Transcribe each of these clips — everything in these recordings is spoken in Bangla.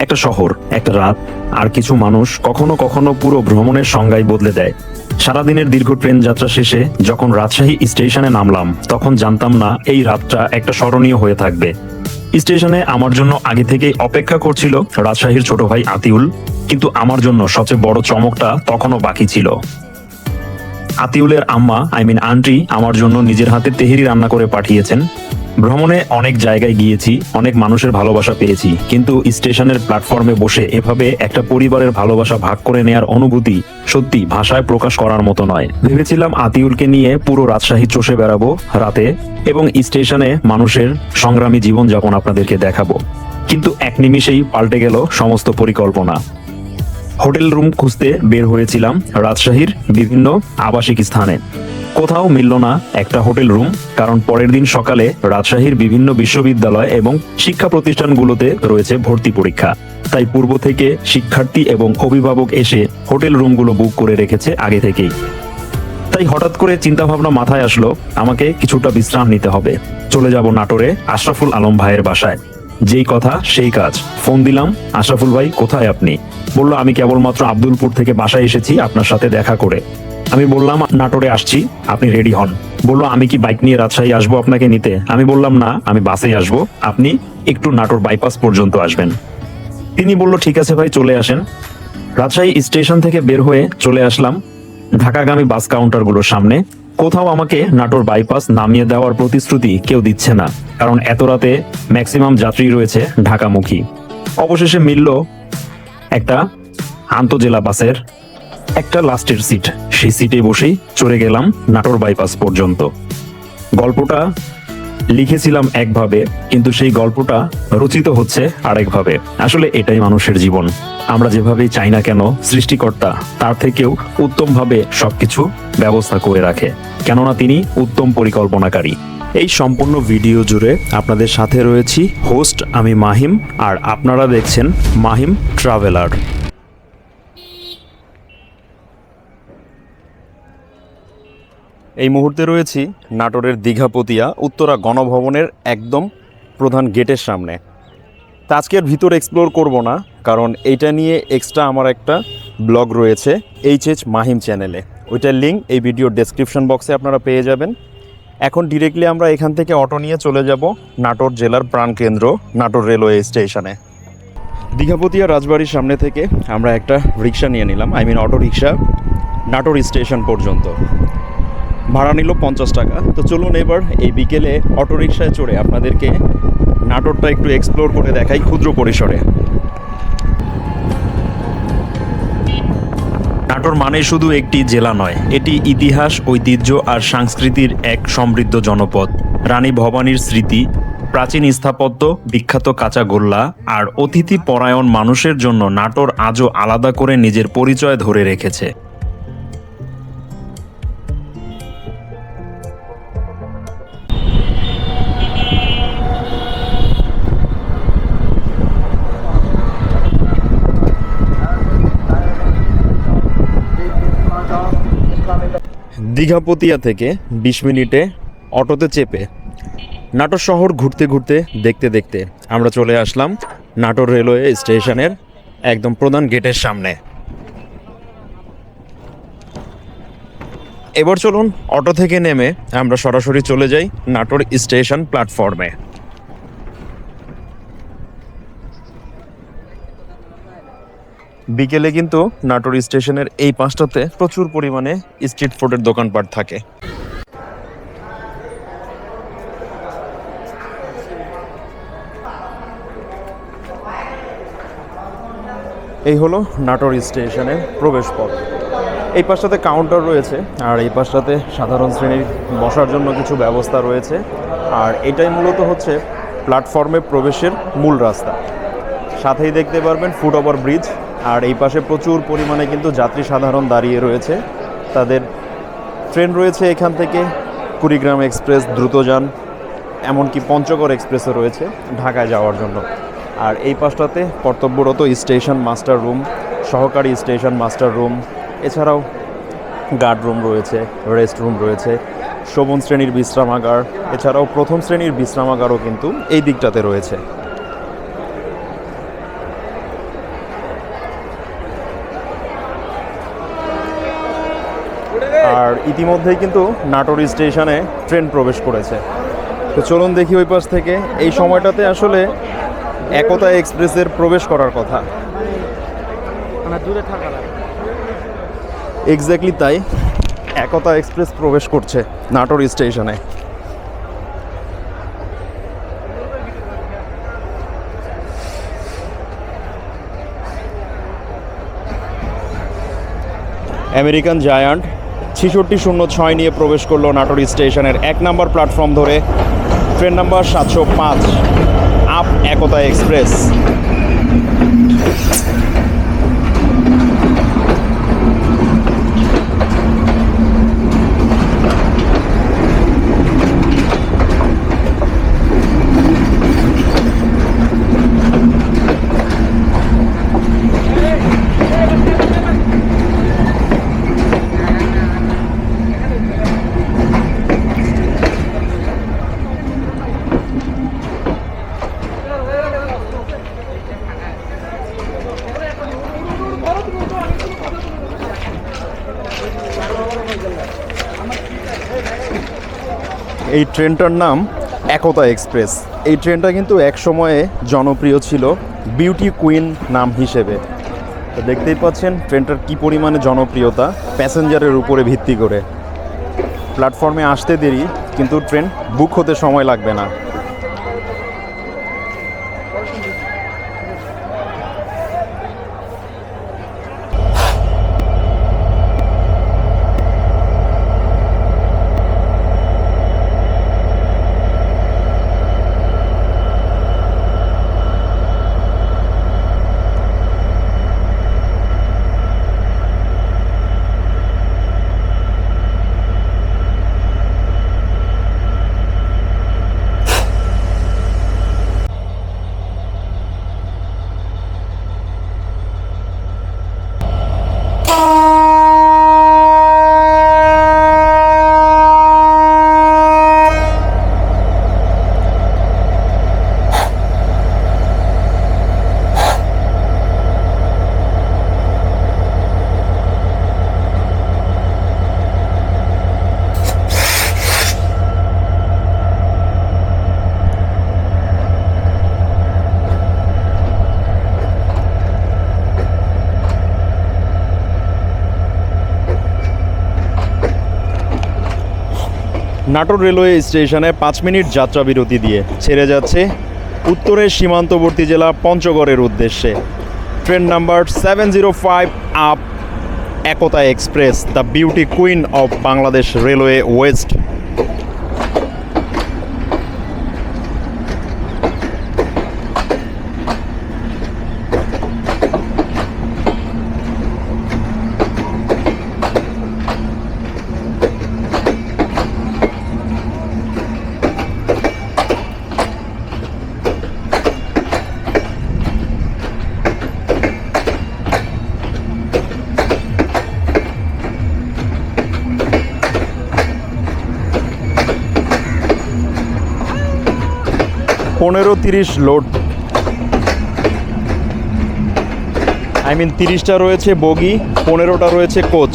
একটা শহর, একটা রাত আর কিছু মানুষ কখনো কখনো পুরো ভ্রমণের সংজ্ঞাই বদলে দেয়। সারাদিনের দীর্ঘ ট্রেন যাত্রা শেষে যখন রাজশাহী স্টেশনে নামলাম, তখন জানতাম না এই রাতটা একটা স্মরণীয় হয়ে থাকবে। স্টেশনে আমার জন্য আগে থেকেই অপেক্ষা করছিল রাজশাহীর ছোট ভাই আতিউল, কিন্তু আমার জন্য সবচেয়ে বড় চমকটা তখনও বাকি ছিল। আতিউলের আম্মা আন্টি আমার জন্য নিজের হাতে তেহেরি রান্না করে পাঠিয়েছেন। ভ্রমণে অনেক জায়গায় গিয়েছি, অনেক মানুষের ভালোবাসা পেয়েছি, কিন্তু স্টেশনের প্ল্যাটফর্মে বসে এভাবে একটা পরিবারের ভালোবাসা ভাগ করে নেয়ার অনুভূতি সত্যি ভাষায় প্রকাশ করার মতো নয়। ভেবেছিলাম আতিউলকে নিয়ে পুরো রাজশাহী চষে বেড়াবো রাতে এবং স্টেশনে মানুষের সংগ্রামী জীবনযাপন আপনাদেরকে দেখাবো, কিন্তু এক নিমিষেই পাল্টে গেল সমস্ত পরিকল্পনা। হোটেল রুম খুঁজতে বের হয়েছিলাম রাজশাহীর বিভিন্ন আবাসিক স্থানে, কোথাও মিলল না একটা হোটেল রুম, কারণ পরের দিন সকালে রাজশাহীর বিভিন্ন বিশ্ববিদ্যালয় এবং শিক্ষা প্রতিষ্ঠানগুলোতে রয়েছে ভর্তি পরীক্ষা। তাই পূর্ব থেকে শিক্ষার্থী এবং অভিভাবক এসে হোটেল রুমগুলো বুক করে রেখেছে আগে থেকেই। তাই হঠাৎ করে চিন্তা ভাবনা মাথায় আসলো, আমাকে কিছুটা বিশ্রাম নিতে হবে। চলে যাব নাটোরে আশরাফুল আলম ভাইয়ের বাসায়। যেই কথা সেই কাজ, ফোন দিলাম, আশরাফুল ভাই কোথায় আপনি? বলল আমি কেবলমাত্র আব্দুলপুর থেকে বাসায় এসেছি আপনার সাথে দেখা করে। আমি বললাম নাটোরে আসছি, আপনি রেডি হন। বলল আমি কি বাইক নিয়ে রাজশাহী আসবো আপনাকে নিতে? আমি বললাম না, আমি বাসেই আসবো, আপনি একটু নাটোর বাইপাস পর্যন্ত আসবেন। তিনি বলল ঠিক আছে ভাই, চলে আসেন। রাজশাহী স্টেশন থেকে বের হয়ে চলে আসলাম ঢাকাগামী বাস কাউন্টারগুলোর সামনে। কোথাও আমাকে নাটোর বাইপাস নামিয়ে দেওয়ার প্রতিশ্রুতি কেউ দিচ্ছে না, কারণ এত রাতে ম্যাক্সিমাম যাত্রী রয়েছে ঢাকামুখী। অবশেষে মিলল একটা আন্তজেলা বাসের একটা লাস্টের সিট, সেই সিটে বসেই চড়ে গেলাম নাটোর বাইপাস পর্যন্ত। গল্পটা লিখেছিলাম একভাবে, কিন্তু সেই গল্পটা রচিত হচ্ছে আরেকভাবে। আসলে এটাই মানুষের জীবন, আমরা যেভাবেই চাই না কেন সৃষ্টিকর্তা তার থেকেও উত্তমভাবে সবকিছু ব্যবস্থা করে রাখে, কেননা তিনি উত্তম পরিকল্পনাকারী। এই সম্পূর্ণ ভিডিও জুড়ে আপনাদের সাথে রয়েছি হোস্ট আমি মাহিম, আর আপনারা দেখছেন মাহিম ট্রাভেলার। এই মুহূর্তে রয়েছি নাটোরের দীঘাপতিয়া উত্তরা গণভবনের একদম প্রধান গেটের সামনে। তা আজকের ভিতর এক্সপ্লোর করব না, কারণ এইটা নিয়ে এক্সট্রা আমার একটা ব্লগ রয়েছে এইচএচ মাহিম চ্যানেলে, ওইটার লিঙ্ক এই ভিডিওর ডেসক্রিপশন বক্সে আপনারা পেয়ে যাবেন। এখন ডিরেক্টলি আমরা এখান থেকে অটো নিয়ে চলে যাব নাটোর জেলার প্রাণকেন্দ্র নাটোর রেলওয়ে স্টেশনে। দীঘাপতিয়া রাজবাড়ির সামনে থেকে আমরা একটা রিক্সা নিয়ে নিলাম, অটো রিক্সা নাটোর স্টেশন পর্যন্ত। ভাড়া নিল 50 টাকা। তো চলুন এবার এই বিকেলে অটোরিকশায় চড়ে আপনাদেরকে নাটোরটা একটু এক্সপ্লোর করে দেখাই ক্ষুদ্র পরিসরে। নাটোর মানে শুধু একটি জেলা নয়, এটি ইতিহাস, ঐতিহ্য আর সংস্কৃতির এক সমৃদ্ধ জনপদ। রানী ভবানীর স্মৃতি, প্রাচীন স্থাপত্য, বিখ্যাত কাঁচা গোল্লা আর অতিথি পরায়ণ মানুষের জন্য নাটোর আজও আলাদা করে নিজের পরিচয় ধরে রেখেছে। দীঘাপতিয়া থেকে 20 মিনিটে অটোতে চেপে নাটোর শহর ঘুরতে ঘুরতে দেখতে দেখতে আমরা চলে আসলাম নাটোর রেলওয়ে স্টেশনের একদম প্রধান গেটের সামনে। এবার চলুন অটো থেকে নেমে আমরা সরাসরি চলে যাই নাটোর স্টেশন প্ল্যাটফর্মে। বিকেলে কিন্তু নাটোর স্টেশনের এই পাশটাতে প্রচুর পরিমাণে স্ট্রিট ফুডের দোকানপাট থাকে। এই হলো নাটোর স্টেশনের প্রবেশ পথ। এই পাশটাতে কাউন্টার রয়েছে, আর এই পাশটাতে সাধারণ শ্রেণীর বসার জন্য কিছু ব্যবস্থা রয়েছে, আর এটাই মূলত হচ্ছে প্ল্যাটফর্মে প্রবেশের মূল রাস্তা। সাথেই দেখতে পারবেন ফুট ওভার ব্রিজ, আর এই পাশে প্রচুর পরিমাণে কিন্তু যাত্রী সাধারণ দাঁড়িয়ে রয়েছে। তাদের ট্রেন রয়েছে এখান থেকে কুড়িগ্রাম এক্সপ্রেস, দ্রুতযান, এমনকি পঞ্চগড় এক্সপ্রেসও রয়েছে ঢাকায় যাওয়ার জন্য। আর এই পাশটাতে কর্তব্যরত স্টেশন মাস্টার রুম, সহকারী স্টেশন মাস্টার রুম, এছাড়াও গার্ড রুম রয়েছে, রেস্ট রুম রয়েছে, শোভন শ্রেণীর বিশ্রামাগার, এছাড়াও প্রথম শ্রেণীর বিশ্রামাগারও কিন্তু এই দিকটাতে রয়েছে। আর ইতিমধ্যেই কিন্তু নাটোর স্টেশনে ট্রেন প্রবেশ করেছে। তো চলুন দেখি ওই পাশ থেকে। এই সময়টাতে আসলে একতা এক্সপ্রেসের প্রবেশ করার কথা। এক্স্যাক্টলি তাই, একতা এক্সপ্রেস প্রবেশ করছে নাটোর স্টেশনে। আমেরিকান জায়ান্ট 6606 নিয়ে প্রবেশ করলো নাটোর স্টেশনের 1 নম্বর প্ল্যাটফর্ম ধরে। Train number 705 up Ekota express. এই ট্রেনটার নাম একতা এক্সপ্রেস। এই ট্রেনটা কিন্তু এক সময়ে জনপ্রিয় ছিল বিউটি কুইন নাম হিসেবে। তো দেখতেই পাচ্ছেন ট্রেনটার কী পরিমাণে জনপ্রিয়তা, প্যাসেঞ্জারের উপরে ভিত্তি করে। প্ল্যাটফর্মে আসতে দেরি, কিন্তু ট্রেন বুক হতে সময় লাগবে না। নাটোর রেলওয়ে স্টেশনে 5 মিনিট যাত্রা বিরতি দিয়ে ছেড়ে যাচ্ছে উত্তরের সীমান্তবর্তী জেলা পঞ্চগড়ের উদ্দেশ্যে train number 705 up Ekota express, the beauty queen of Bangladesh railway west. 15:30 load, 30টা রয়েছে বগি, 15টা রয়েছে কোচ।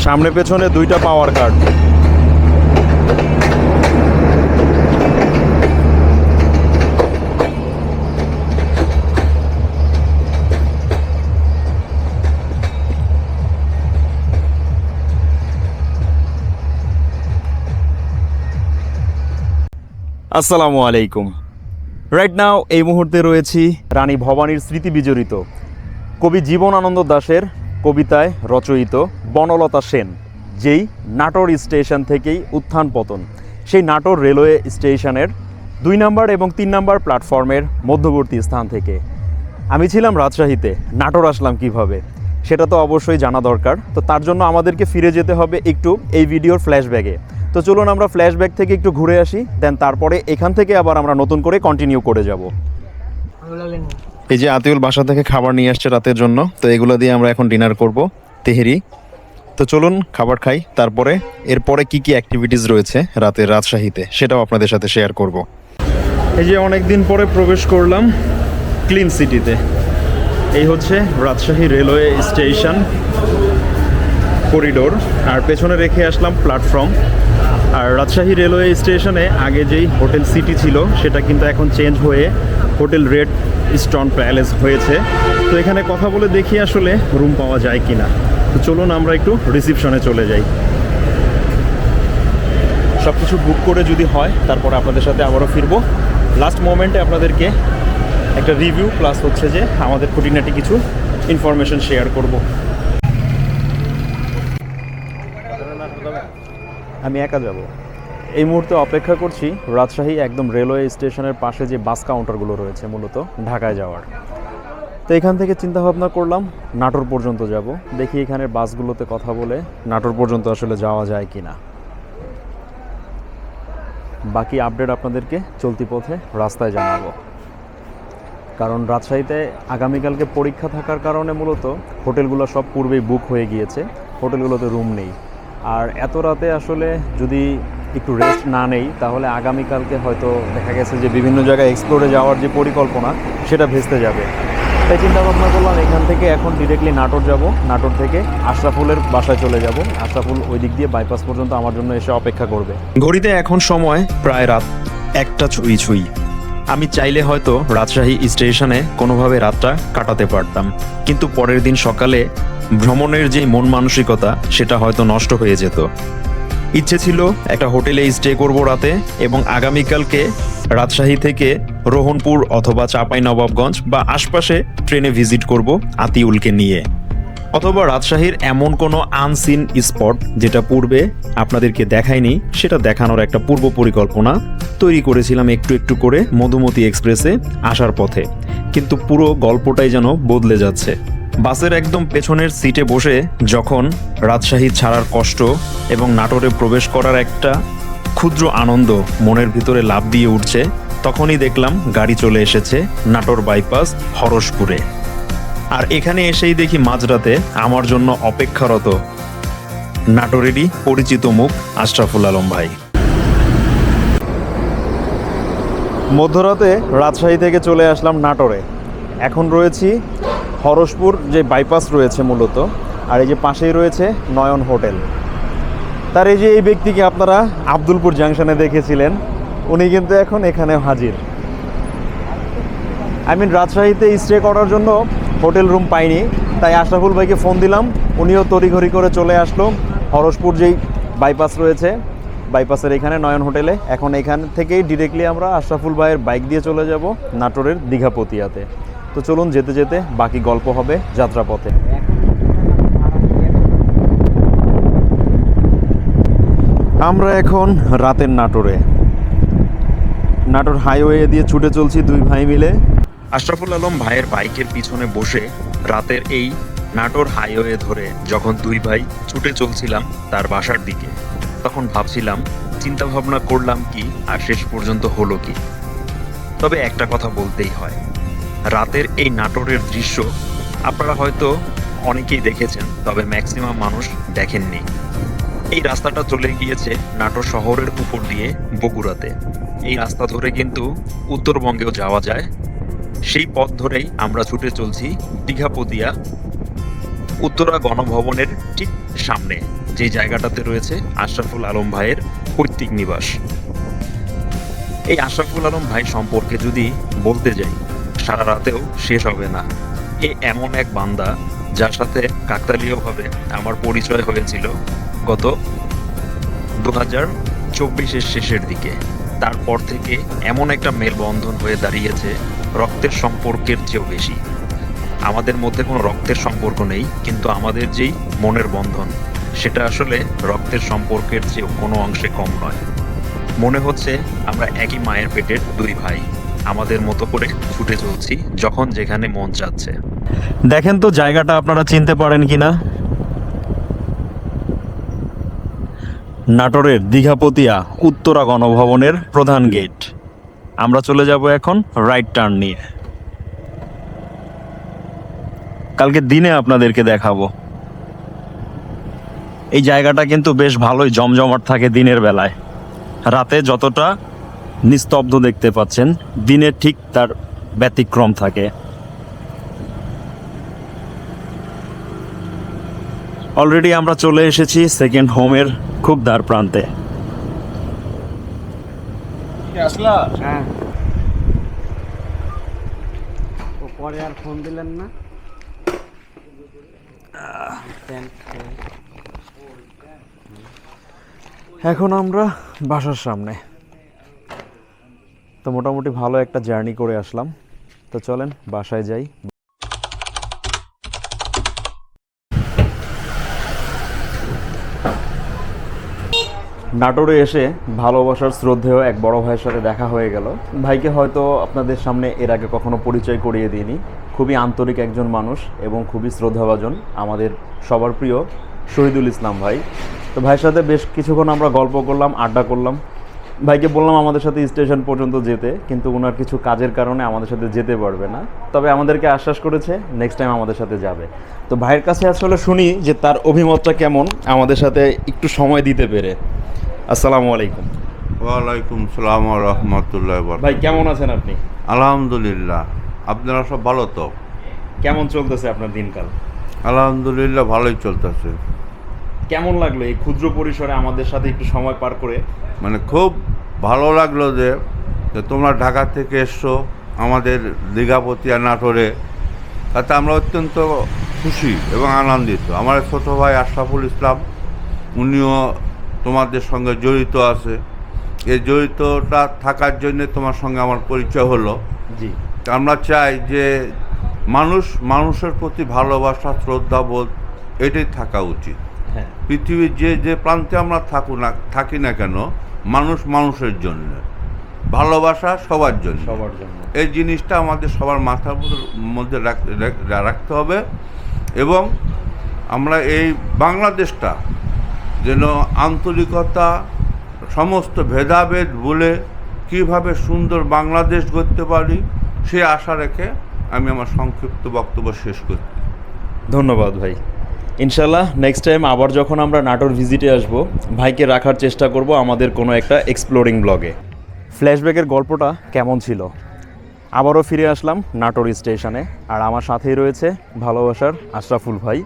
সামনে পেছনে 2টা পাওয়ার কার্ড। আসসালামু আলাইকুম। রাইট নাও এই মুহূর্তে রয়েছি রানী ভবানীর স্মৃতি বিজড়িত কবি জীবনানন্দ দাশের কবিতায় রচয়িত বনলতা সেন, যেই নাটোর স্টেশন থেকেই উত্থান পতন, সেই নাটোর রেলওয়ে স্টেশনের 2 নম্বর এবং 3 নম্বর প্ল্যাটফর্মের মধ্যবর্তী স্থান থেকে। আমি ছিলাম রাজশাহীতে, নাটোর আসলাম কিভাবে সেটা তো অবশ্যই জানা দরকার। তো তার জন্য আমাদেরকে ফিরে যেতে হবে একটু এই ভিডিওর ফ্ল্যাশব্যাকে। তো চলুন আমরা ফ্ল্যাশব্যাক থেকে একটু ঘুরে আসি, দেন তারপরে এখান থেকে আবার আমরা নতুন করে কন্টিনিউ করে যাব। এই যে আতিউল বাসা থেকে খাবার নিয়ে আসছে রাতের জন্য, তো এগুলো দিয়ে আমরা এখন ডিনার করব, তেহেরি। তো চলুন খাবার খাই, তারপরে এরপরে কি কি অ্যাক্টিভিটিস রয়েছে রাতের রাজশাহীতে সেটাও আপনাদের সাথে শেয়ার করব। এই যে অনেক দিন পরে প্রবেশ করলাম ক্লিন সিটিতে। এই হচ্ছে রাজশাহী রেলওয়ে স্টেশন করিডোর, আর পেছনে রেখে আসলাম প্ল্যাটফর্ম। আর রাজশাহী রেলওয়ে স্টেশনে আগে যেই হোটেল সিটি ছিল সেটা কিন্তু এখন চেঞ্জ হয়ে হোটেল রেড স্টোন প্যালেস হয়েছে। তো এখানে কথা বলে দেখি আসলে রুম পাওয়া যায় কিনা। তো চলুন আমরা একটু রিসিপশনে চলে যাই। সব কিছু বুক করে যদি হয় তারপর আপনাদের সাথে আবারও ফিরবো। লাস্ট মোমেন্টে আপনাদেরকে একটা রিভিউ প্লাস হচ্ছে যে আমাদের খুঁটিনাটি কিছু ইনফরমেশন শেয়ার করব। আমি একা যাব। এই মুহূর্তে অপেক্ষা করছি রাজশাহী একদম রেলওয়ে স্টেশনের পাশে যে বাস কাউন্টারগুলো রয়েছে মূলত ঢাকায় যাওয়ার। তো এখান থেকে চিন্তা ভাবনা করলাম নাটোর পর্যন্ত যাব, দেখি এখানের বাসগুলোতে কথা বলে নাটোর পর্যন্ত আসলে যাওয়া যায় কি না। বাকি আপডেট আপনাদেরকে চলতি পথে রাস্তায় জানাবো। কারণ রাজশাহীতে আগামীকালকে পরীক্ষা থাকার কারণে মূলত হোটেলগুলো সব পূর্বেই বুক হয়ে গিয়েছে, হোটেলগুলোতে রুম নেই। আর এত রাতে আসলে যদি একটু রেস্ট না নেই তাহলে আগামীকালকে হয়তো দেখা গেছে যে বিভিন্ন জায়গায় এক্সপ্লোরে যাওয়ার যে পরিকল্পনা সেটা ভেস্তে যাবে। তাই চিন্তা ভাবনা করলাম এখান থেকে এখন ডিরেক্টলি নাটোর যাব, নাটোর থেকে আশরাফুলের বাসায় চলে যাব। আশরাফুল ওই দিক দিয়ে বাইপাস পর্যন্ত আমার জন্য এসে অপেক্ষা করবে। ঘড়িতে এখন সময় প্রায় রাত 1টা ছুঁই ছুঁই। আমি চাইলে হয়তো রাজশাহী স্টেশনে কোনোভাবে রাতটা কাটাতে পারতাম, কিন্তু পরের দিন সকালে ভ্রমণের যে মন মানসিকতা সেটা হয়তো নষ্ট হয়ে যেত। ইচ্ছে ছিল একটা হোটেলে স্টে করব রাতে এবং আগামীকালকে রাজশাহী থেকে রোহনপুর অথবা চাঁপাইনবাবগঞ্জ বা আশপাশে ট্রেনে ভিজিট করব আতিউলকে নিয়ে, অথবা রাজশাহীর এমন কোনো আনসিন স্পট যেটা পূর্বে আপনাদেরকে দেখায়নি সেটা দেখানোর একটা পূর্ব পরিকল্পনা তৈরি করেছিলাম একটু একটু করে মধুমতি এক্সপ্রেসে আসার পথে। কিন্তু পুরো গল্পটাই যেন বদলে যাচ্ছে। বাসের একদম পেছনের সিটে বসে যখন রাজশাহী ছাড়ার কষ্ট এবং নাটোরে প্রবেশ করার একটা ক্ষুদ্র আনন্দ মনের ভিতরে লাফ দিয়ে উঠছে, তখনই দেখলাম গাড়ি চলে এসেছে নাটোর বাইপাস হরসপুরে। আর এখানে এসেই দেখি মাঝরাতে আমার জন্য অপেক্ষারত নাটোরেরই পরিচিত মুখ আশরাফুল আলম ভাই। মধ্যরাতে রাজশাহী থেকে চলে আসলাম নাটোরে। এখন রয়েছি হরসপুর যে বাইপাস রয়েছে মূলত, আর এই যে পাশেই রয়েছে নয়ন হোটেল। তার এই যে এই ব্যক্তিকে আপনারা আব্দুলপুর জাংশনে দেখেছিলেন, উনি কিন্তু এখন এখানে হাজির। রাজশাহীতে স্টে করার জন্য হোটেল রুম পাইনি, তাই আশরাফুল ভাইকে ফোন দিলাম, উনিও তড়িঘড়ি করে চলে আসলো হরসপুর যেই বাইপাস রয়েছে বাইপাসের এখানে নয়ন হোটেলে। এখন এখান থেকেই ডিরেক্টলি আমরা আশরাফুল ভাইয়ের বাইক দিয়ে চলে যাব নাটোরের দীঘাপতিয়াতে। তো চলুন যেতে যেতে বাকি গল্প হবে যাত্রাপথে। আমরা এখন রাতের নাটোরে, নাটোর হাইওয়ে দিয়ে ছুটে চলছি দুই ভাই মিলে। আশরাফুল আলম ভাইয়ের বাইকের পিছনে বসে রাতের এই নাটোর হাইওয়ে ধরে যখন দুই ভাই ছুটে চলছিলাম তার বাসার দিকে, তখন ভাবছিলাম, চিন্তা ভাবনা করলাম কি আর শেষ পর্যন্ত হলো কি। তবে একটা কথা বলতেই হয়, রাতের এই নাটোরের দৃশ্য আপনারা হয়তো অনেকেই দেখেছেন, তবে ম্যাক্সিমাম মানুষ দেখেননি। এই রাস্তাটা চলে গিয়েছে নাটোর শহরের উপর দিয়ে বগুড়াতে। এই রাস্তা ধরে কিন্তু উত্তরবঙ্গেও যাওয়া যায়। সেই পথ ধরেই আমরা ছুটে চলছি দীঘাপতিয়া উত্তরা গণভবনের ঠিক সামনে, যে জায়গাটাতে রয়েছে আশরাফুল আলম ভাইয়ের পৈতৃক নিবাস। এই আশরাফুল আলম ভাই সম্পর্কে যদি বলতে যাই সারা রাতেও শেষ হবে না। এ এমন এক বান্দা যার সাথে কাকতালীয়ভাবে আমার পরিচয় হয়েছিল গত 2024-এর শেষের দিকে। তারপর থেকে এমন একটা মেলবন্ধন হয়ে দাঁড়িয়েছে রক্তের সম্পর্কের চেয়েও বেশি। আমাদের মধ্যে কোনো রক্তের সম্পর্ক নেই, কিন্তু আমাদের যেই মনের বন্ধন সেটা আসলে রক্তের সম্পর্কের চেয়েও কোনো অংশে কম নয়। মনে হচ্ছে আমরা একই মায়ের পেটের দুই ভাই, আমাদের মতো করে ছুটে চলছি যখন যেখানে মন চাচ্ছে। দেখেন তো জায়গাটা আপনারা চিনতে পারেন কিনা। নাটোরের দীঘাপতিয়া উত্তরা গণভবনের প্রধান গেট। আমরা চলে যাব এখন রাইট টার্ন নিয়ে। কালকে দিনে আপনাদেরকে দেখাবো। এই জায়গাটা কিন্তু বেশ ভালোই জমজমাট থাকে দিনের বেলায়, রাতে যতটা নিস্তব্ধ দেখতে পাচ্ছেন, দিনে ঠিক তার ব্যতিক্রম থাকে। অলরেডি আমরা চলে এসেছি সেকেন্ড হোমের খুব দ্বার প্রান্তে। হ্যাঁ ও পরে আর ফোন দিলেন না? এখন আমরা বাসার সামনে, তো মোটামুটি ভালো একটা জার্নি করে আসলাম। তো চলেন বাসায় যাই। নাটোরে এসে ভালোবাসার শ্রদ্ধেয় এক বড় ভাইয়ের সাথে দেখা হয়ে গেল। ভাইকে হয়তো আপনাদের সামনে এর আগে কখনো পরিচয় করিয়ে দিইনি। খুবই আন্তরিক একজন মানুষ এবং খুবই শ্রদ্ধাভাজন, আমাদের সবার প্রিয় শহীদুল ইসলাম ভাই। তো ভাইয়ের সাথে বেশ কিছুক্ষণ আমরা গল্প করলাম, আড্ডা করলাম। ভাইকে বললাম আমাদের সাথে স্টেশন পর্যন্ত যেতে, কিন্তু ওনার কিছু কাজের কারণে আমাদের সাথে যেতে পারবে না। তবে আমাদেরকে আশ্বাস করেছে নেক্সট টাইম আমাদের সাথে যাবে। তো ভাইয়ের কাছে আসলে শুনি যে তার অভিমতটা কেমন আমাদের সাথে একটু সময় দিতে পেরে। আসসালামু আলাইকুম। ওয়ালাইকুম সালাম রহমতুল্লাহ। ভাই কেমন আছেন আপনি? আলহামদুলিল্লাহ, আপনারা সব ভালো তো? কেমন চলতেছে আপনার দিনকাল? আলহামদুলিল্লাহ, ভালোই চলতেছে। কেমন লাগলো এই ক্ষুদ্র পরিসরে আমাদের সাথে একটু সময় পার করে? মানে খুব ভালো লাগলো যে তোমরা ঢাকা থেকে এসছো আমাদের দীঘাপতিয়া নাটোরে, তাতে আমরা অত্যন্ত খুশি এবং আনন্দিত। আমার ছোটো ভাই আশরাফুল ইসলাম, উনিও তোমাদের সঙ্গে জড়িত আছে। এই জড়িতটা থাকার জন্যে তোমার সঙ্গে আমার পরিচয় হলো। জি, আমরা চাই যে মানুষের প্রতি ভালোবাসা, শ্রদ্ধাবোধ এটাই থাকা উচিত। হ্যাঁ, পৃথিবীর যে যে প্রান্তে আমরা থাকি না কেন, মানুষের জন্য, ভালোবাসা সবার জন্য। সবার জন্য এই জিনিসটা আমাদের সবার মাথার মধ্যে রাখতে হবে। এবং আমরা এই বাংলাদেশটা যেন আন্তরিকতা, সমস্ত ভেদাভেদ বলে কিভাবে সুন্দর বাংলাদেশ গড়তে পারি, সে আশা রেখে আমি আমার সংক্ষিপ্ত বক্তব্য শেষ করছি। ধন্যবাদ ভাই। ইনশাল্লাহ নেক্সট টাইম আবার যখন আমরা নাটোর ভিজিটে আসব, ভাইকে রাখার চেষ্টা করব আমাদের কোনো একটা এক্সপ্লোরিং ব্লগে। ফ্ল্যাশব্যাকের গল্পটা কেমন ছিল? আবারও ফিরে আসলাম নাটোর স্টেশনে, আর আমার সাথেই রয়েছে ভালোবাসার আশরাফুল ভাই,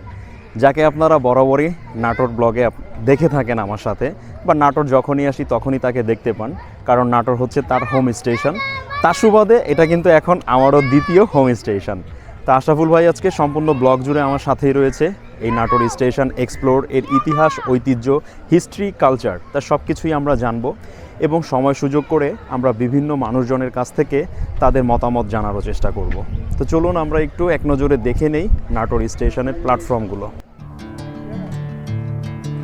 যাকে আপনারা বরাবরই নাটোর ব্লগে দেখে থাকেন আমার সাথে, বা নাটোর যখনই আসি তখনই তাকে দেখতে পান, কারণ নাটোর হচ্ছে তার হোম স্টেশন। তার সুবাদে এটা কিন্তু এখন আমারও দ্বিতীয় হোম স্টেশন। তা আশরাফুল ভাই আজকে সম্পূর্ণ ব্লগ জুড়ে আমার সাথেই রয়েছে। এই নাটোর স্টেশন এক্সপ্লোর, এর ইতিহাস, ঐতিহ্য, হিস্ট্রি, কালচার, তা সব কিছুই আমরা জানবো এবং সময় সুযোগ করে আমরা বিভিন্ন মানুষজনের কাছ থেকে তাদের মতামত জানারও চেষ্টা করব। তো চলুন আমরা একটু এক নজরে দেখে নেই নাটোর স্টেশনের প্ল্যাটফর্মগুলো।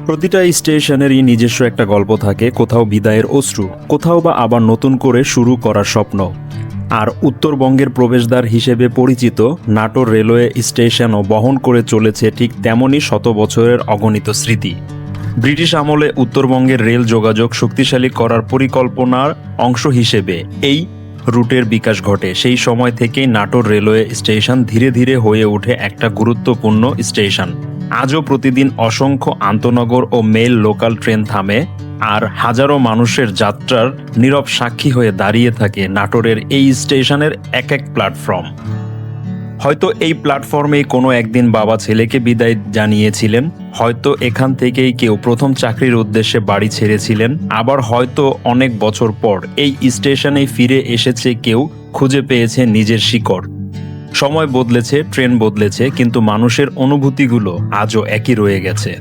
প্রতিটা স্টেশনেরই নিজস্ব একটা গল্প থাকে, কোথাও বিদায়ের অশ্রু, কোথাও বা আবার নতুন করে শুরু করার স্বপ্ন। আর উত্তরবঙ্গের প্রবেশদ্বার হিসেবে পরিচিত নাটোর রেলওয়ে স্টেশনও বহন করে চলেছে ঠিক তেমনই শত বছরের অগণিত স্মৃতি। ব্রিটিশ আমলে উত্তরবঙ্গের রেল যোগাযোগ শক্তিশালী করার পরিকল্পনার অংশ হিসেবে এই রুটের বিকাশ ঘটে। সেই সময় থেকেই নাটোর রেলওয়ে স্টেশন ধীরে ধীরে হয়ে ওঠে একটা গুরুত্বপূর্ণ স্টেশন। আজও প্রতিদিন অসংখ্য আন্তনগর ও মেল লোকাল ট্রেন থামে, আর হাজারো মানুষের যাত্রার নীরব সাক্ষী হয়ে দাঁড়িয়ে থাকে নাটোরের এই স্টেশনের এক এক প্ল্যাটফর্ম। হয়তো এই প্ল্যাটফর্মেই কোনো একদিন বাবা ছেলেকে বিদায় জানিয়েছিলেন, হয়তো এখান থেকেই কেউ প্রথম চাকরির উদ্দেশ্যে বাড়ি ছেড়েছিলেন, আবার হয়তো অনেক বছর পর এই স্টেশনেই ফিরে এসেছে কেউ, খুঁজে পেয়েছে নিজের শিকড়। সময় বদলেছে, ট্রেন বদলেছে, কিন্তু মানুষের অনুভূতিগুলো আজও একই রয়ে গেছে।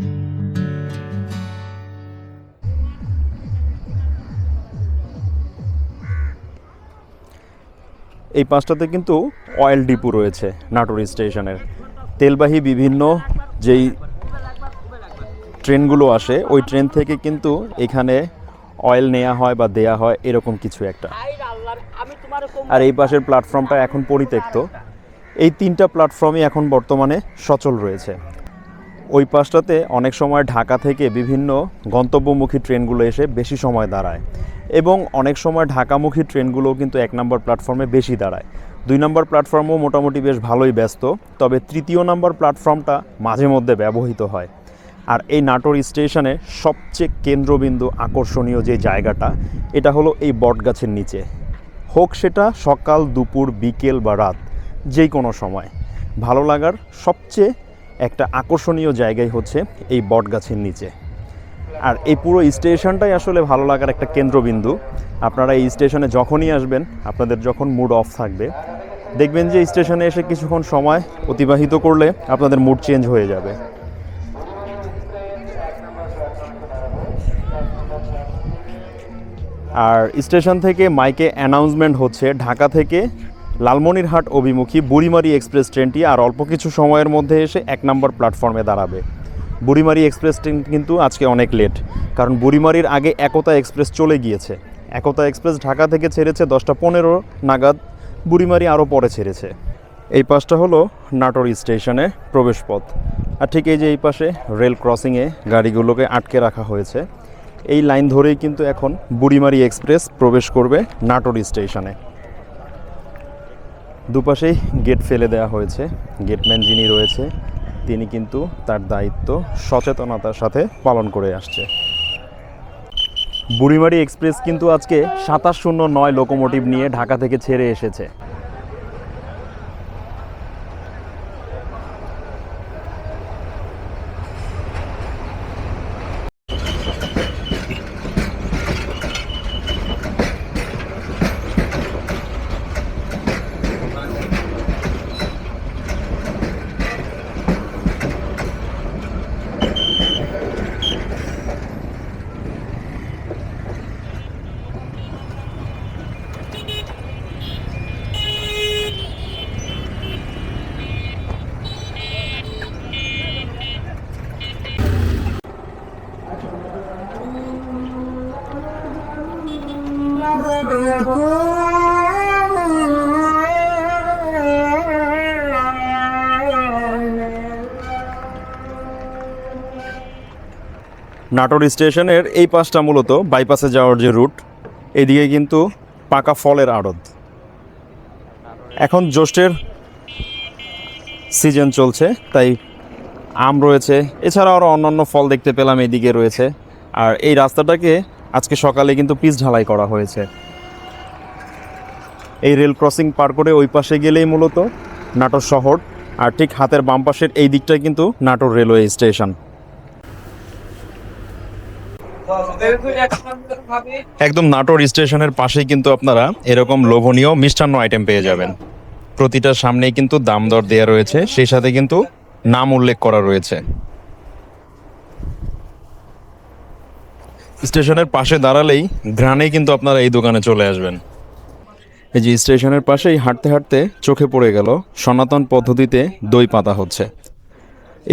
এই পাশটাতে কিন্তু অয়েল ডিপো রয়েছে নাটোর স্টেশনের। তেলবাহী বিভিন্ন যেই ট্রেনগুলো আসে, ওই ট্রেন থেকে কিন্তু এখানে অয়েল নেওয়া হয় বা দেয়া হয়, এরকম কিছু একটা। আর এই পাশের প্ল্যাটফর্মটা এখন পরিত্যক্ত। এই তিনটা প্ল্যাটফর্মই এখন বর্তমানে সচল রয়েছে। ওই পাশটাতে অনেক সময় ঢাকা থেকে বিভিন্ন গন্তব্যমুখী ট্রেনগুলো এসে বেশি সময় দাঁড়ায়, এবং অনেক সময় ঢাকামুখী ট্রেনগুলোও কিন্তু 1 নম্বর প্ল্যাটফর্মে বেশি দাঁড়ায়। 2 নম্বর প্ল্যাটফর্মও মোটামুটি বেশ ভালোই ব্যস্ত, তবে 3য় নম্বর প্ল্যাটফর্মটা মাঝে মধ্যে ব্যবহৃত হয়। আর এই নাটোর স্টেশনে সবচেয়ে কেন্দ্রবিন্দু আকর্ষণীয় যে জায়গাটা, এটা হলো এই বটগাছের নিচে। হোক সেটা সকাল, দুপুর, বিকেল বা রাত, যেই কোনো সময় ভালো লাগার সবচেয়ে একটা আকর্ষণীয় জায়গাই হচ্ছে এই বটগাছের নিচে। আর এই পুরো স্টেশনটাই আসলে ভালো লাগার একটা কেন্দ্রবিন্দু। আপনারা এই স্টেশনে যখনই আসবেন, আপনাদের যখন মুড অফ থাকবে, দেখবেন যে স্টেশনে এসে কিছুক্ষণ সময় অতিবাহিত করলে আপনাদের মুড চেঞ্জ হয়ে যাবে। আর স্টেশন থেকে মাইকে অ্যানাউন্সমেন্ট হচ্ছে ঢাকা থেকে লালমনিরহাট অভিমুখী বুড়িমারি এক্সপ্রেস ট্রেনটি আর অল্প কিছু সময়ের মধ্যে এসে 1 নম্বর প্ল্যাটফর্মে দাঁড়াবে। বুড়িমারি এক্সপ্রেস ট্রেন কিন্তু আজকে অনেক লেট, কারণ বুড়িমারির আগে একতা এক্সপ্রেস চলে গিয়েছে। একতা এক্সপ্রেস ঢাকা থেকে ছেড়েছে 10টা 15 নাগাদ, বুড়িমারি আরও পরে ছেড়েছে। এই পাশটা হলো নাটোর স্টেশনে প্রবেশপথ। আর ঠিক এই যে এই পাশে রেল ক্রসিংয়ে গাড়িগুলোকে আটকে রাখা হয়েছে। এই লাইন ধরেই কিন্তু এখন বুড়িমারি এক্সপ্রেস প্রবেশ করবে নাটোর স্টেশনে। দুপাশেই গেট ফেলে দেওয়া হয়েছে। গেটম্যান যিনি রয়েছে তিনি কিন্তু তার দায়িত্ব সচেতনতার সাথে পালন করে আসছে। বুড়িমারি এক্সপ্রেস কিন্তু আজকে 2709 লোকোমোটিভ নিয়ে ঢাকা থেকে ছেড়ে এসেছে। নাটোর স্টেশনের এই পাশটা মূলত বাইপাসে যাওয়ার যে রুট, এদিকে কিন্তু পাকা ফলের আড়ত। এখন জ্যৈষ্ঠের সিজন চলছে, তাই আম রয়েছে, এছাড়া আরও অন্যান্য ফল দেখতে পেলাম এদিকে রয়েছে। আর এই রাস্তাটাকে আজকে সকালে কিন্তু পিচ ঢালাই করা হয়েছে। এই রেল ক্রসিং পার করে ওই পাশে গেলেই মূলত নাটোর শহর, আর ঠিক হাতের বাম পাশের এই দিকটাই কিন্তু নাটোর রেলওয়ে স্টেশন। একদম নাটোর স্টেশনের পাশেই কিন্তু আপনারা এরকম লোভনীয় মিষ্টান্ন আইটেম পেয়ে যাবেন। প্রতিটার সামনেই কিন্তু দাম দর দেওয়া রয়েছে, সেই সাথে কিন্তু নাম উল্লেখ করা রয়েছে। স্টেশনের পাশে দাঁড়ালেই ঘ্রাণেই কিন্তু আপনারা এই দোকানে চলে আসবেন। এই যে স্টেশনের পাশেই হাঁটতে হাঁটতে চোখে পড়ে গেল সনাতন পদ্ধতিতে দই পাতা হচ্ছে।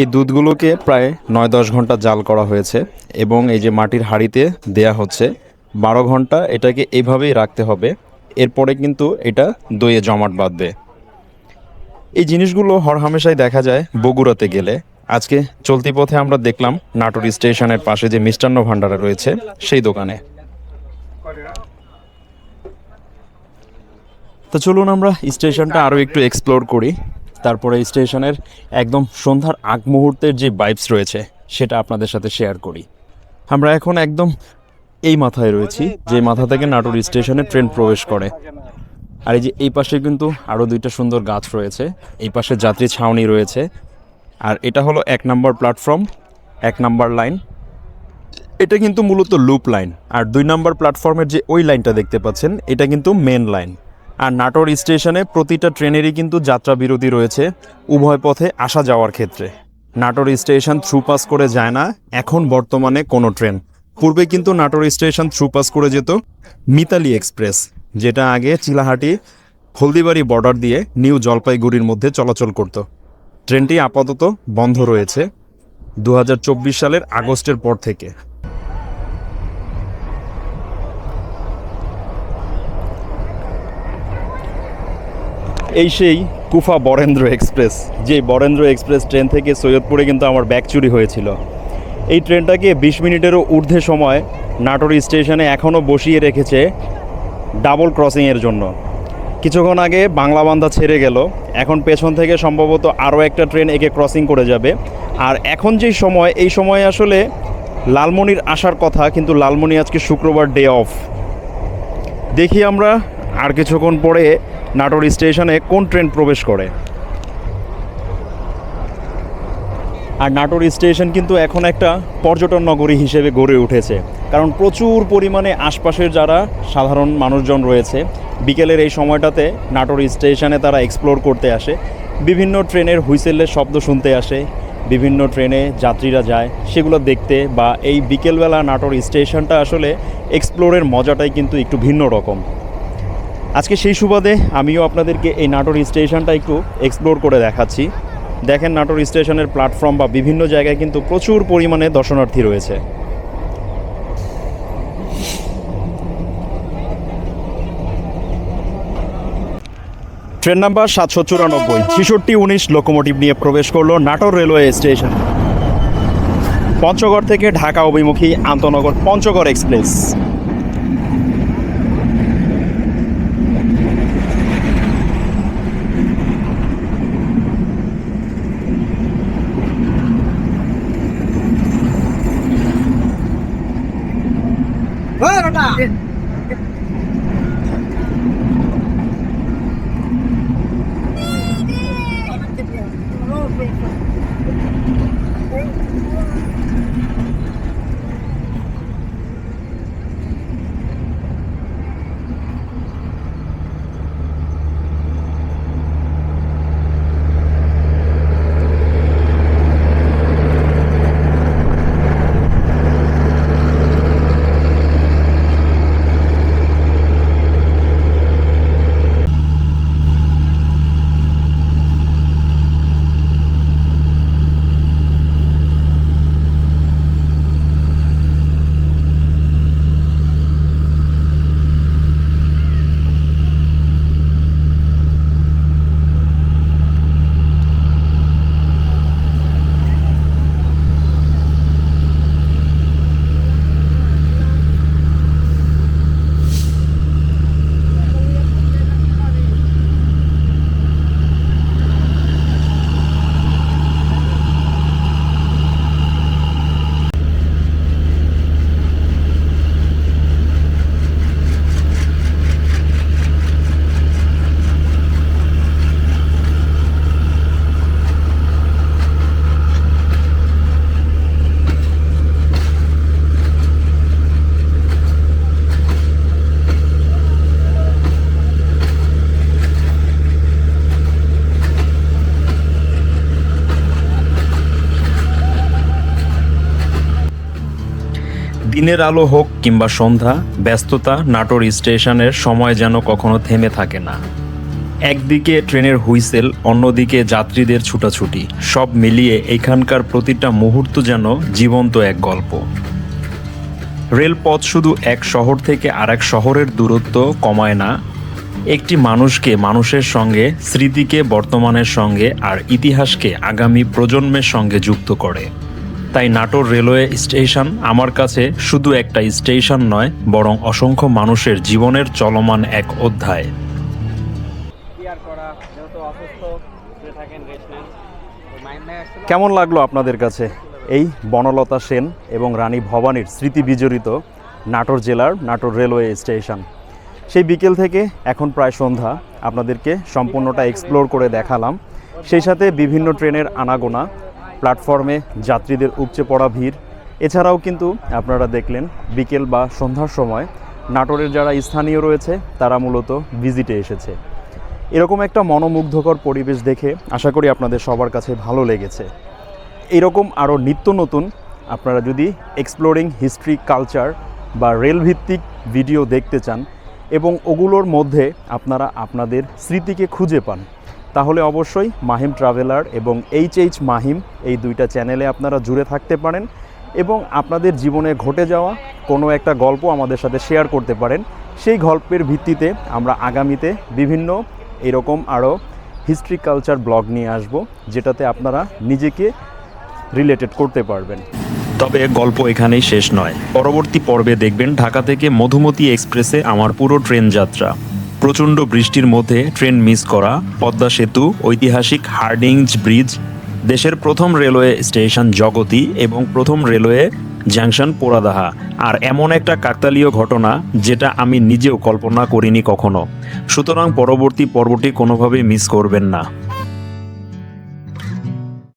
এই দুধগুলোকে প্রায় 9-10 ঘন্টা জাল করা হয়েছে এবং এই যে মাটির হাঁড়িতে দেয়া হচ্ছে 12 ঘন্টা। এটাকে এইভাবেই রাখতে হবে, এরপরে কিন্তু এটা দইয়ে জমাট বাঁধবে। এই জিনিসগুলো হরহামেশাই দেখা যায় বগুড়াতে গেলে। আজকে চলতি পথে আমরা দেখলাম নাটোর স্টেশনের পাশে যে মিষ্টান্ন ভাণ্ডার রয়েছে সেই দোকানে। তো চলুন আমরা স্টেশনটা আরও একটু এক্সপ্লোর করি, তারপরে স্টেশনের একদম সন্ধ্যার আগ মুহূর্তের যে ভাইবস রয়েছে সেটা আপনাদের সাথে শেয়ার করি। আমরা এখন একদম এই মাথায় রয়েছি, যে মাথা থেকে নাটোর স্টেশনে ট্রেন প্রবেশ করে। আর এই যে এই পাশে কিন্তু আরও 2টা সুন্দর গাছ রয়েছে, এই পাশে যাত্রী ছাউনি রয়েছে। আর এটা হলো 1 নম্বর প্ল্যাটফর্ম, 1 নম্বর লাইন। এটা কিন্তু মূলত লুপ লাইন। আর 2 নম্বর প্ল্যাটফর্মের যে ওই লাইনটা দেখতে পাচ্ছেন এটা কিন্তু মেন লাইন। আর নাটোর স্টেশনে প্রতিটা ট্রেনেরই কিন্তু যাত্রা বিরতি রয়েছে উভয় পথে আসা যাওয়ার ক্ষেত্রে। নাটোর স্টেশন থ্রুপাস করে যায় না এখন বর্তমানে কোনো ট্রেন। পূর্বে কিন্তু নাটোর স্টেশন থ্রুপাস করে যেত মিতালি এক্সপ্রেস, যেটা আগে চিলাহাটি হলদিবাড়ি বর্ডার দিয়ে নিউ জলপাইগুড়ির মধ্যে চলাচল করত। ট্রেনটি আপাতত বন্ধ রয়েছে 2024 সালের আগস্টের পর থেকে। এই সেই কুফা বরেন্দ্র এক্সপ্রেস, যে বরেন্দ্র এক্সপ্রেস ট্রেন থেকে সৈয়দপুরে কিন্তু আমার ব্যাগ চুরি হয়েছিল। এই ট্রেনটাকে 20 মিনিটেরও ঊর্ধ্বে সময় নাটোর স্টেশনে এখনও বসিয়ে রেখেছে ডাবল ক্রসিংয়ের জন্য। কিছুক্ষণ আগে বাংলাবান্ধা ছেড়ে গেল, এখন পেছন থেকে সম্ভবত আরও একটা ট্রেন একে ক্রসিং করে যাবে। আর এখন যেই সময়, এই সময়ে আসলে লালমনির আসার কথা, কিন্তু লালমনি আজকে শুক্রবার ডে অফ। দেখি আমরা আর কিছুক্ষণ পরে নাটোর স্টেশনে কোন ট্রেন প্রবেশ করে। আর নাটোর স্টেশন কিন্তু এখন একটা পর্যটন নগরী হিসেবে গড়ে উঠেছে, কারণ প্রচুর পরিমাণে আশপাশের যারা সাধারণ মানুষজন রয়েছে বিকেলের এই সময়টাতে নাটোর স্টেশনে তারা এক্সপ্লোর করতে আসে, বিভিন্ন ট্রেনের হুইসেলের শব্দ শুনতে আসে, বিভিন্ন ট্রেনে যাত্রীরা যায় সেগুলো দেখতে, বা এই বিকেলবেলা নাটোর স্টেশনটা আসলে এক্সপ্লোরের মজাটাই কিন্তু একটু ভিন্ন রকম। আজকে সেই সুবাদে আমিও আপনাদেরকে এই নাটোর স্টেশনটা একটু এক্সপ্লোর করে দেখাচ্ছি। দেখেন নাটোর স্টেশনের প্ল্যাটফর্ম বা বিভিন্ন জায়গায় কিন্তু প্রচুর পরিমাণে দর্শনার্থী রয়েছে। ট্রেন নাম্বার 794 6619 লোকোমোটিভ নিয়ে প্রবেশ করলো নাটোর রেলওয়ে স্টেশন। পঞ্চগড় থেকে ঢাকা অভিমুখী আন্তনগর পঞ্চগড় এক্সপ্রেস। দিনের আলো হোক কিংবা সন্ধ্যা, ব্যস্ততা নাটোর স্টেশনের সময় যেন কখনো থেমে থাকে না। একদিকে ট্রেনের হুইসেল, অন্যদিকে যাত্রীদের ছুটাছুটি, সব মিলিয়ে এখানকার প্রতিটা মুহূর্ত যেন জীবন্ত এক গল্প। রেলপথ শুধু এক শহর থেকে আরেক শহরের দূরত্ব কমায় না, একটি মানুষকে মানুষের সঙ্গে, স্মৃতিকে বর্তমানের সঙ্গে, আর ইতিহাসকে আগামী প্রজন্মের সঙ্গে যুক্ত করে। তাই নাটোর রেলওয়ে স্টেশন আমার কাছে শুধু একটা স্টেশন নয়, বরং অসংখ্য মানুষের জীবনের চলমান এক অধ্যায়। কেমন লাগলো আপনাদের কাছে এই বনলতা সেন এবং রানী ভবানীর স্মৃতি বিজড়িত নাটোর জেলার নাটোর রেলওয়ে স্টেশন? সেই বিকেল থেকে এখন প্রায় সন্ধ্যা, আপনাদেরকে সম্পূর্ণটা এক্সপ্লোর করে দেখালাম। সেই সাথে বিভিন্ন ট্রেনের আনাগোনা, প্ল্যাটফর্মে যাত্রীদের উপচে পড়া ভিড়, এছাড়াও কিন্তু আপনারা দেখলেন বিকেল বা সন্ধ্যার সময় নাটোরের যারা স্থানীয় রয়েছে তারা মূলত ভিজিটে এসেছে। এরকম একটা মনোমুগ্ধকর পরিবেশ দেখে আশা করি আপনাদের সবার কাছে ভালো লেগেছে। এরকম আরও নিত্য নতুন আপনারা যদি এক্সপ্লোরিং হিস্ট্রি, কালচার বা রেলভিত্তিক ভিডিও দেখতে চান এবং ওগুলোর মধ্যে আপনারা আপনাদের স্মৃতিকে খুঁজে পান, তাহলে অবশ্যই মাহিম ট্রাভেলার এবং এইচ মাহিম এই দুইটা চ্যানেলে আপনারা জুড়ে থাকতে পারেন এবং আপনাদের জীবনে ঘটে যাওয়া কোনো একটা গল্প আমাদের সাথে শেয়ার করতে পারেন। সেই গল্পের ভিত্তিতে আমরা আগামীতে বিভিন্ন এরকম আরও হিস্ট্রি, কালচার ব্লগ নিয়ে আসব, যেটাতে আপনারা নিজেকে রিলেটেড করতে পারবেন। তবে গল্প এখানেই শেষ নয়, পরবর্তী পর্বে দেখবেন ঢাকা থেকে মধুমতি এক্সপ্রেসে আমার পুরো ট্রেন যাত্রা। প্রচণ্ড বৃষ্টির মধ্যে ট্রেন মিস করা, পদ্মা সেতু, ঐতিহাসিক হার্ডিঞ্জ ব্রিজ, দেশের প্রথম রেলওয়ে স্টেশন জগতি এবং প্রথম রেলওয়ে জাংশন পোড়াদাহা, আর এমন একটা কাকতালীয় ঘটনা যেটা আমি নিজেও কল্পনা করিনি কখনো। সুতরাং পরবর্তী পর্বটি কোনোভাবেই মিস করবেন না।